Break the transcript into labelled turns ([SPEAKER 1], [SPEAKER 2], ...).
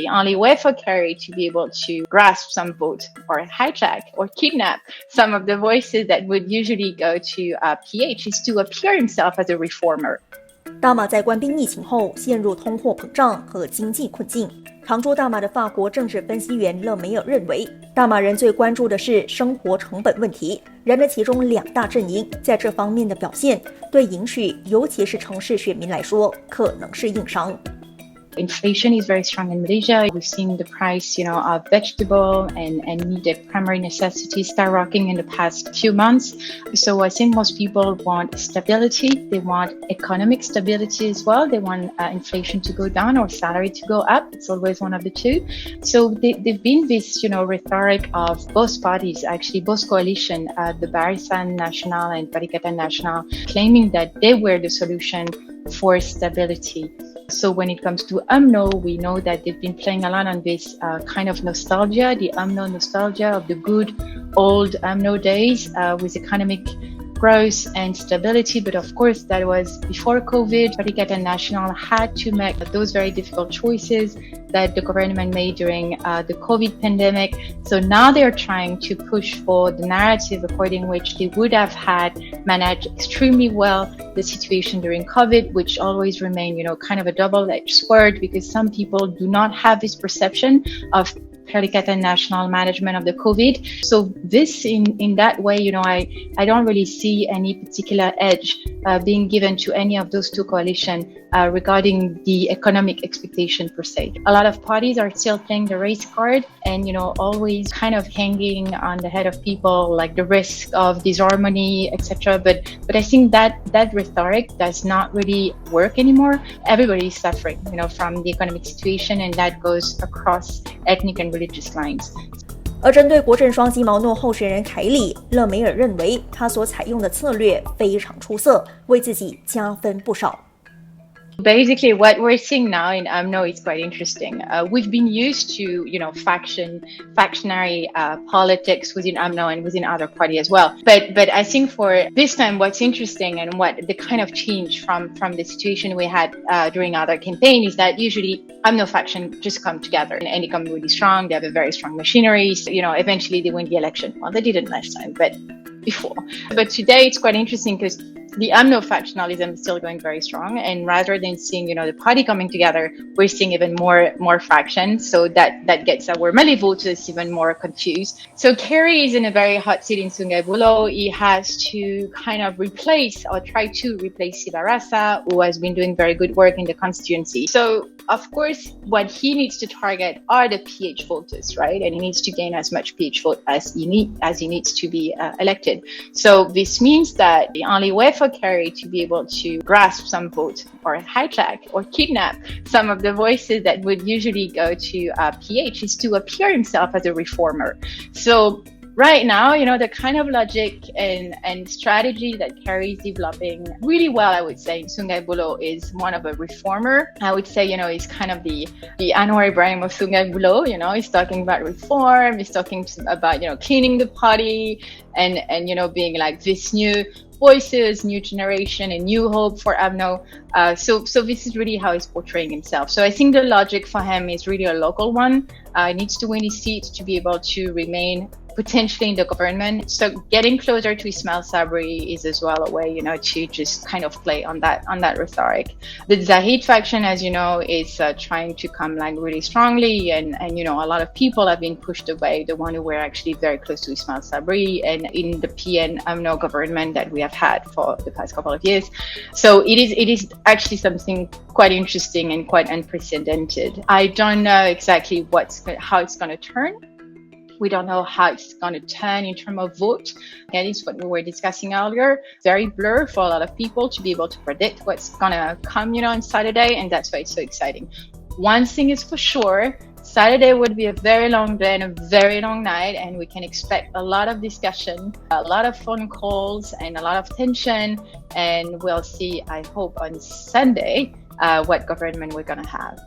[SPEAKER 1] The only way for Kerry to be able to grasp some vote or hijack or kidnap some of the voices that would usually go to PH is to appear himself as a reformer.
[SPEAKER 2] 大马在官兵疫情后陷入通货膨胀和经济困境。常驻大马的法国政治分析员乐美儿认为，大马人最关注的是生活成本问题，然而其中两大阵营在这方面的表现，对赢取尤其是城市选民来说，可能是硬伤。
[SPEAKER 1] Inflation is very strong in Malaysia. We've seen the price, of vegetable and needed primary necessities skyrocketing in the past few months. So I think most people want stability. They want economic stability as well. They want inflation to go down or salary to go up. It's always one of the two. So they've been this, rhetoric of both parties, actually both coalition, the Barisan Nasional and Perikatan Nasional, claiming that they were the solution for stability. So when it comes to UMNO, we know that they've been playing a lot on this kind of nostalgia, the UMNO nostalgia of the good old UMNO days with economic growth and stability. But of course, that was before COVID. Perikatan Nasional had to make those very difficult choices that the government made during the COVID pandemic. So now they're trying to push for the narrative according which they would have had managed extremely well the situation during COVID, which always remain, kind of a double-edged sword because some people do not have this perception of Perikatan Nasional management of the COVID. So this, in that way, I don't really see any particular edge being given to any of those two coalitions regarding the economic expectation per se. A lot of parties are still playing the race card and, always kind of hanging on the head of people, like the risk of disharmony, etc. But I think that rhetoric does not really work anymore. Everybody is suffering, from the economic situation, and that goes across ethnic and religious lines.
[SPEAKER 2] 而针对国阵双鸡毛诺候选人凯里，乐美尔认为他所采用的策略非常出色，为自己加分不少。
[SPEAKER 1] Basically, what we're seeing now in UMNO is quite interesting. We've been used to, factionary politics within UMNO and within other parties as well. But I think for this time, what's interesting and what the kind of change from the situation we had during other campaign is that usually UMNO faction just come together and they come really strong. They have a very strong machinery. So, eventually they win the election. Well, they didn't last time, but before. But today it's quite interesting because the UMNO factionalism is still going very strong, and rather than seeing the party coming together, we're seeing even more factions. So that gets our Malay voters even more confused. So Kerry is in a very hot seat in Sungai Buloh. He has to kind of replace or try to replace Siva Rasa, who has been doing very good work in the constituency. So of course, what he needs to target are the PH voters, right? And he needs to gain as much PH vote as he needs to be elected. So this means that the only way for Kerry to be able to grasp some vote or hijack or kidnap some of the voices that would usually go to PH is to appear himself as a reformer. So right now, the kind of logic and strategy that Kerry is developing really well, I would say, in Sungai Buloh is one of a reformer. I would say, he's kind of the Anwar Ibrahim of Sungai Buloh. He's talking about reform, he's talking about, cleaning the party and being like this new voices, new generation, and new hope for UMNO. So this is really how he's portraying himself. So I think the logic for him is really a local one. He needs to win his seat to be able to remain potentially in the government. So getting closer to Ismail Sabri is as well a way, to just kind of play on that rhetoric. The Zahid faction, as you know, is trying to come like really strongly, and a lot of people have been pushed away. The one who were actually very close to Ismail Sabri and in the PN UMNO government that we have had for the past couple of years. So it is actually something quite interesting and quite unprecedented. I don't know exactly how it's going to turn. We don't know how it's going to turn in terms of vote. That is what we were discussing earlier. Very blur for a lot of people to be able to predict what's going to come, on Saturday. And that's why it's so exciting. One thing is for sure, Saturday would be a very long day and a very long night. And we can expect a lot of discussion, a lot of phone calls, and a lot of tension. And we'll see, I hope, on Sunday, what government we're going to have.